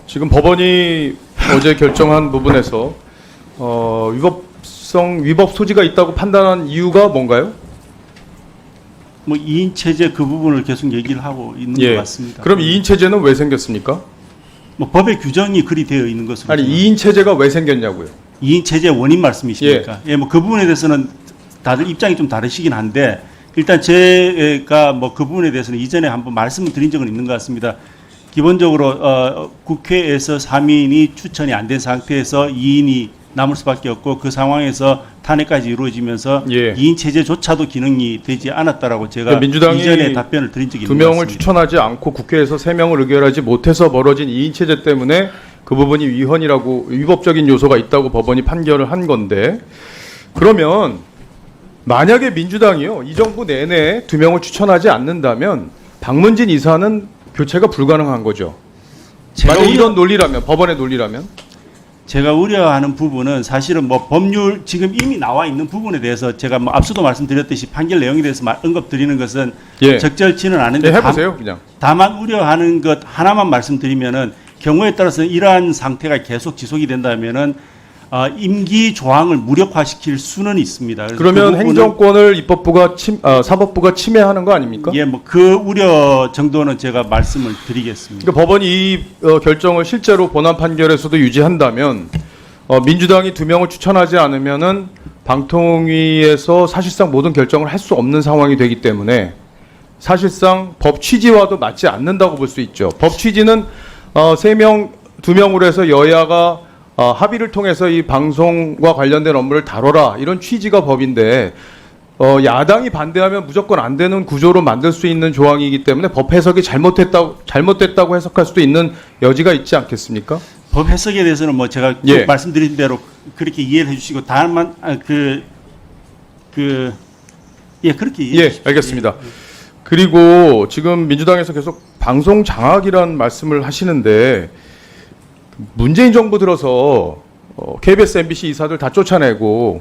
지금 법원이 어제 결정한 부분에서 위법 소지가 있다고 판단한 이유가 뭔가요? 뭐 2인 체제 그 부분을 계속 얘기를 하고 있는 것 같습니다. 그럼 2인 체제는 왜 생겼습니까? 뭐 법의 규정이 그리 되어 있는 것으로. 아니 2인 체제가 왜 생겼냐고요? 2인 체제 원인 말씀이십니까? 예, 뭐 그 부분에 대해서는 다들 입장이 좀 다르시긴 한데 일단 제가 뭐 그 부분에 대해서는 이전에 한번 말씀을 드린 적은 있는 것 같습니다. 기본적으로 국회에서 3인이 추천이 안 된 상태에서 2인이 남을 수밖에 없고 그 상황에서 탄핵까지 이루어지면서 2인 체제조차도 기능이 되지 않았다라고 제가 민주당이 이전에 답변을 드린 적이 있는 것 2명을 같습니다. 추천하지 않고 국회에서 3명을 의결하지 못해서 벌어진 2인 체제 때문에 그 부분이 위법적인 요소가 있다고 법원이 판결을 한 건데, 그러면 만약에 민주당이요 이 정부 내내 2명을 추천하지 않는다면 박문진 이사는 교체가 불가능한 거죠. 만약 이런 논리라면, 법원의 논리라면. 제가 우려하는 부분은 사실은 뭐 법률 지금 이미 나와 있는 부분에 대해서 제가 뭐 앞서도 말씀드렸듯이 판결 내용에 대해서 언급드리는 것은 적절치는 않은데 해보세요 그냥. 다만 우려하는 것 하나만 말씀드리면은 경우에 따라서는 이러한 상태가 계속 지속이 된다면은 임기 조항을 무력화시킬 수는 있습니다. 그러면 그 행정권을 입법부가 사법부가 침해하는 거 아닙니까? 예, 뭐 그 우려 정도는 제가 말씀을 드리겠습니다. 그러니까 법원이 이 결정을 실제로 본안 판결에서도 유지한다면 민주당이 2명을 추천하지 않으면은 방통위에서 사실상 모든 결정을 할 수 없는 상황이 되기 때문에 사실상 법 취지와도 맞지 않는다고 볼 수 있죠. 법 취지는 3명, 2명으로 해서 여야가 합의를 통해서 이 방송과 관련된 업무를 다뤄라, 이런 취지가 법인데 야당이 반대하면 무조건 안 되는 구조로 만들 수 있는 조항이기 때문에 법 해석이 잘못됐다고 해석할 수도 있는 여지가 있지 않겠습니까? 법 해석에 대해서는 뭐 제가 말씀드린 대로 그렇게 이해를 해주시고 다만 그렇게 이해해 주십시오. 알겠습니다. 그리고 지금 민주당에서 계속 방송 장악이란 말씀을 하시는데 문재인 정부 들어서 KBS, MBC 이사들 다 쫓아내고,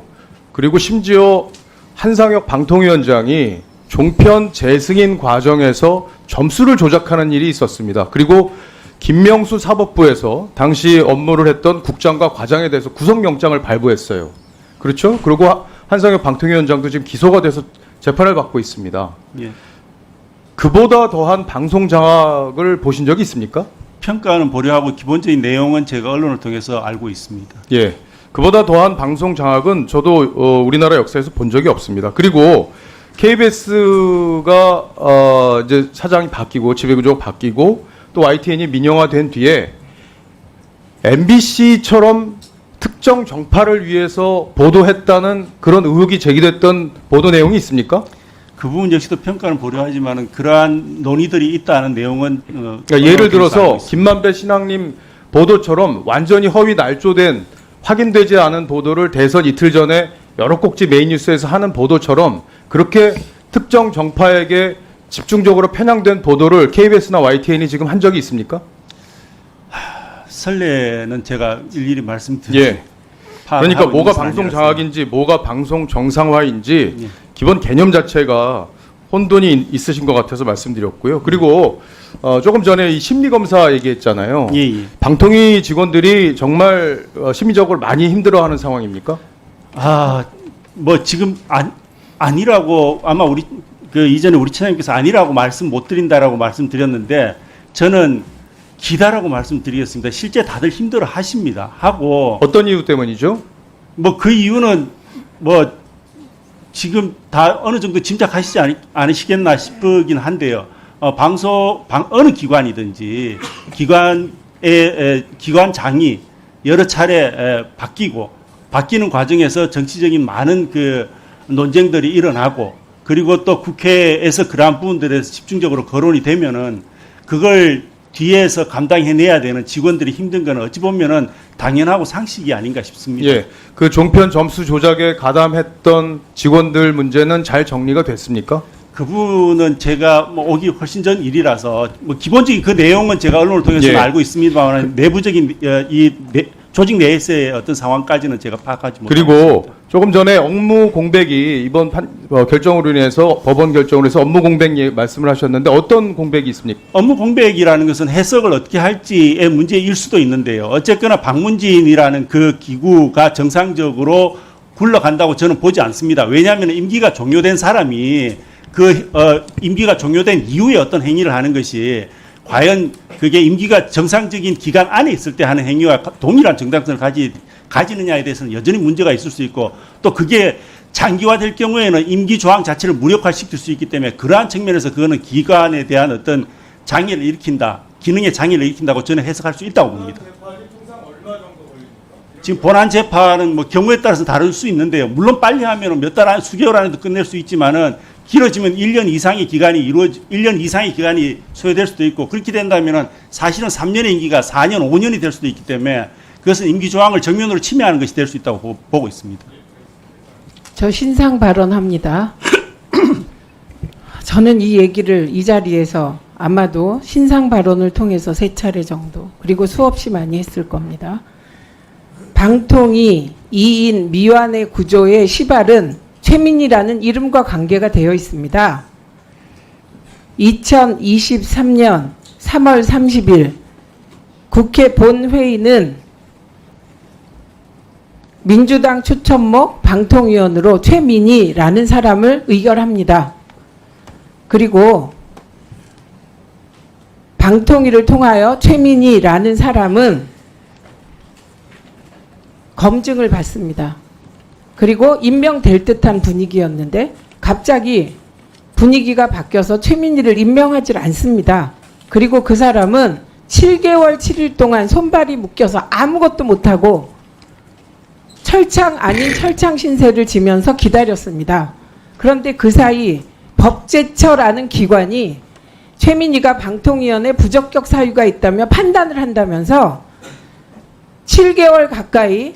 그리고 심지어 한상혁 방통위원장이 종편 재승인 과정에서 점수를 조작하는 일이 있었습니다. 그리고 김명수 사법부에서 당시 업무를 했던 국장과 과장에 대해서 구속영장을 발부했어요. 그렇죠? 그리고 한상혁 방통위원장도 지금 기소가 돼서 재판을 받고 있습니다. 예. 그보다 더한 방송 장악을 보신 적이 있습니까? 평가는 보류하고 기본적인 내용은 제가 언론을 통해서 알고 있습니다. 예, 그보다 더한 방송 장악은 저도 우리나라 역사에서 본 적이 없습니다. 그리고 KBS가 이제 사장이 바뀌고 지배구조가 바뀌고 또 YTN이 민영화된 뒤에 MBC처럼 특정 정파를 위해서 보도했다는 그런 의혹이 제기됐던 보도 내용이 있습니까? 그 부분 역시도 평가는 보류하지만은 그러한 논의들이 있다는 내용은 그러니까 예를 들어서 김만배 신앙님 보도처럼 완전히 허위 날조된 확인되지 않은 보도를 대선 이틀 전에 여러 꼭지 메인 뉴스에서 하는 보도처럼 그렇게 특정 정파에게 집중적으로 편향된 보도를 KBS나 YTN이 지금 한 적이 있습니까? 선례는 제가 일일이 말씀드리죠. 그러니까 뭐가 방송 장악인지 뭐가 방송 정상화인지 기본 개념 자체가 혼돈이 있으신 것 같아서 말씀드렸고요. 그리고 조금 전에 이 심리검사 얘기했잖아요. 방통위 직원들이 정말 심리적으로 많이 힘들어하는 상황입니까? 뭐 지금 아니라고 아마 우리 그 이전에 우리 차장님께서 아니라고 말씀 못 드린다라고 말씀드렸는데 저는 기다라고 말씀드리겠습니다. 실제 다들 힘들어 하십니다. 하고 어떤 이유 때문이죠? 뭐 그 이유는 뭐 지금 다 어느 정도 짐작하시지 않으시겠나 싶긴 한데요. 어느 기관이든지 기관장이 여러 차례 바뀌는 과정에서 정치적인 많은 그 논쟁들이 일어나고 그리고 또 국회에서 그러한 부분들에 대해서 집중적으로 거론이 되면은 그걸 뒤에서 감당해내야 되는 직원들이 힘든 건 어찌 보면은 당연하고 상식이 아닌가 싶습니다. 예, 그 종편 점수 조작에 가담했던 직원들 문제는 잘 정리가 됐습니까? 그분은 제가 뭐 오기 훨씬 전 일이라서 뭐 기본적인 그 내용은 제가 언론을 통해서 알고 있습니다만 내부적인 조직 내에서의 어떤 상황까지는 제가 파악하지 못합니다. 그리고 조금 전에 업무 공백이 이번 결정으로 인해서 법원 결정으로 해서 업무 공백 말씀을 하셨는데 어떤 공백이 있습니까? 업무 공백이라는 것은 해석을 어떻게 할지의 문제일 수도 있는데요. 어쨌거나 방문진이라는 그 기구가 정상적으로 굴러간다고 저는 보지 않습니다. 왜냐하면 임기가 종료된 사람이 임기가 종료된 이후에 어떤 행위를 하는 것이 과연 그게 임기가 정상적인 기간 안에 있을 때 하는 행위와 동일한 정당성을 가지느냐에 대해서는 여전히 문제가 있을 수 있고, 또 그게 장기화될 경우에는 임기 조항 자체를 무력화시킬 수 있기 때문에 그러한 측면에서 그거는 기관에 대한 어떤 장애를 일으킨다, 기능의 장애를 일으킨다고 저는 해석할 수 있다고 봅니다. 지금 본안 재판은 뭐 경우에 따라서 다를 수 있는데요. 물론 빨리 하면 몇 달 안, 수개월 안에도 끝낼 수 있지만은 길어지면 1년 이상의 기간이 소요될 수도 있고, 그렇게 된다면은 사실은 3년의 임기가 4년, 5년이 될 수도 있기 때문에 그것은 임기 조항을 정면으로 침해하는 것이 될 수 있다고 보고 있습니다. 저 신상 발언합니다. 저는 이 얘기를 이 자리에서 아마도 신상 발언을 통해서 3차례 정도, 그리고 수없이 많이 했을 겁니다. 방통위 2인 미완의 구조의 시발은 최민희라는 이름과 관계가 되어 있습니다. 2023년 3월 30일 국회 본회의는 민주당 추천목 방통위원으로 최민희라는 사람을 의결합니다. 그리고 방통위를 통하여 최민희라는 사람은 검증을 받습니다. 그리고 임명될 듯한 분위기였는데 갑자기 분위기가 바뀌어서 최민희를 임명하지 않습니다. 그리고 그 사람은 7개월 7일 동안 손발이 묶여서 아무것도 못하고 철창 아닌 철창 신세를 지면서 기다렸습니다. 그런데 그 사이 법제처라는 기관이 최민희가 방통위원회 부적격 사유가 있다며 판단을 한다면서 7개월 가까이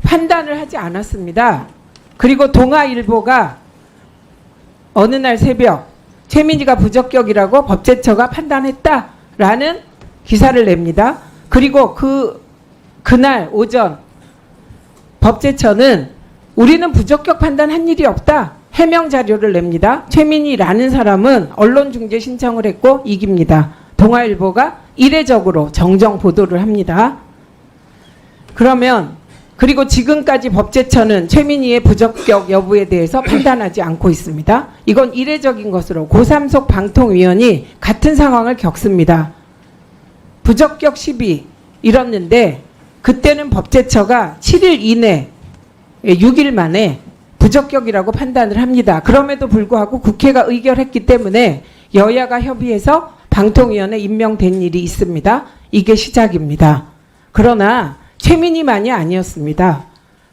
판단을 하지 않았습니다. 그리고 동아일보가 어느 날 새벽 최민희가 부적격이라고 법제처가 판단했다라는 기사를 냅니다. 그리고 그날 오전 법제처는 우리는 부적격 판단한 일이 없다, 해명 자료를 냅니다. 최민희라는 사람은 언론중재 신청을 했고 이깁니다. 동아일보가 이례적으로 정정 보도를 합니다. 그리고 지금까지 법제처는 최민희의 부적격 여부에 대해서 판단하지 않고 있습니다. 이건 이례적인 것으로 고3속 방통위원이 같은 상황을 겪습니다. 부적격 시비 이뤘는데 그때는 법제처가 7일 이내 6일 만에 부적격이라고 판단을 합니다. 그럼에도 불구하고 국회가 의결했기 때문에 여야가 협의해서 방통위원회 임명된 일이 있습니다. 이게 시작입니다. 그러나 최민희만이 아니었습니다.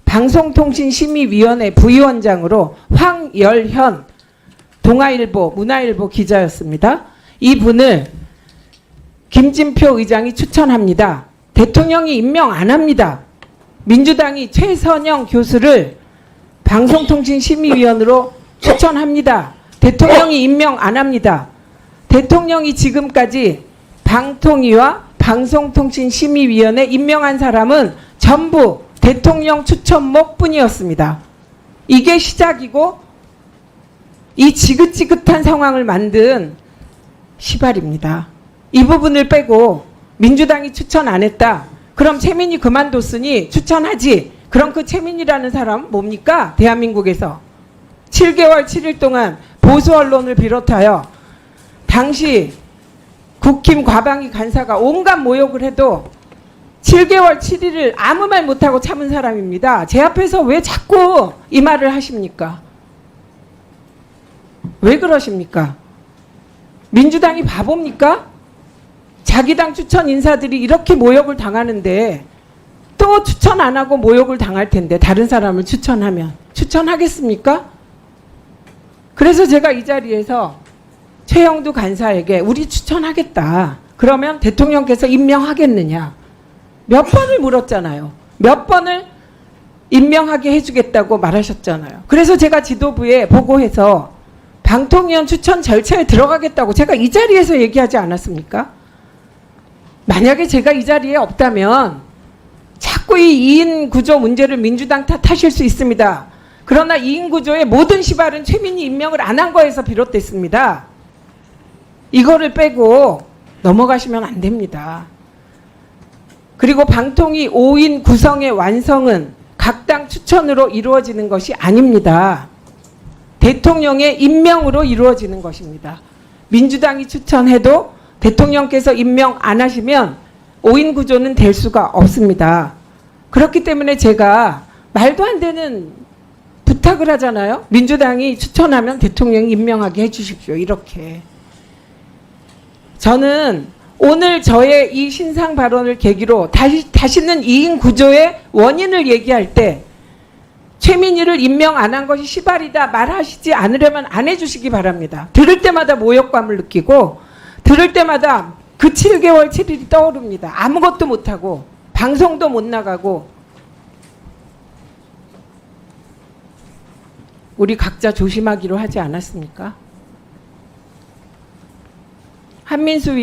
방송통신심의위원회 부위원장으로 황열현 동아일보, 문화일보 기자였습니다. 이분을 김진표 의장이 추천합니다. 대통령이 임명 안 합니다. 민주당이 최선영 교수를 방송통신심의위원으로 추천합니다. 대통령이 임명 안 합니다. 대통령이 지금까지 방통위와 방송통신심의위원회 임명한 사람은 전부 대통령 추천목 뿐이었습니다. 이게 시작이고 이 지긋지긋한 상황을 만든 시발입니다. 이 부분을 빼고 민주당이 추천 안 했다. 그럼 최민희 그만뒀으니 추천하지. 그럼 그 최민희라는 사람 뭡니까? 대한민국에서 7개월 7일 동안 보수 언론을 비롯하여 당시 국힘 과방위 간사가 온갖 모욕을 해도 7개월 7일을 아무 말 못하고 참은 사람입니다. 제 앞에서 왜 자꾸 이 말을 하십니까? 왜 그러십니까? 민주당이 바보입니까? 자기 당 추천 인사들이 이렇게 모욕을 당하는데 또 추천 안 하고 모욕을 당할 텐데 다른 사람을 추천하면 추천하겠습니까? 그래서 제가 이 자리에서 최영두 간사에게 우리 추천하겠다. 그러면 대통령께서 임명하겠느냐. 몇 번을 물었잖아요. 몇 번을 임명하게 해주겠다고 말하셨잖아요. 그래서 제가 지도부에 보고해서 방통위원 추천 절차에 들어가겠다고 제가 이 자리에서 얘기하지 않았습니까? 만약에 제가 이 자리에 없다면 자꾸 소위 2인 구조 문제를 민주당 탓하실 수 있습니다. 그러나 2인 구조의 모든 시발은 최민희 임명을 안 한 거에서 비롯됐습니다. 이거를 빼고 넘어가시면 안 됩니다. 그리고 방통위 5인 구성의 완성은 각 당 추천으로 이루어지는 것이 아닙니다. 대통령의 임명으로 이루어지는 것입니다. 민주당이 추천해도 대통령께서 임명 안 하시면 5인 구조는 될 수가 없습니다. 그렇기 때문에 제가 말도 안 되는 부탁을 하잖아요. 민주당이 추천하면 대통령이 임명하게 해주십시오. 이렇게. 저는 오늘 저의 이 신상 발언을 계기로 다시는 2인 구조의 원인을 얘기할 때 최민희를 임명 안 한 것이 시발이다 말하시지 않으려면 안 해주시기 바랍니다. 들을 때마다 모욕감을 느끼고 들을 때마다 그 7개월 7일이 떠오릅니다. 아무것도 못하고 방송도 못 나가고 우리 각자 조심하기로 하지 않았습니까? 한민수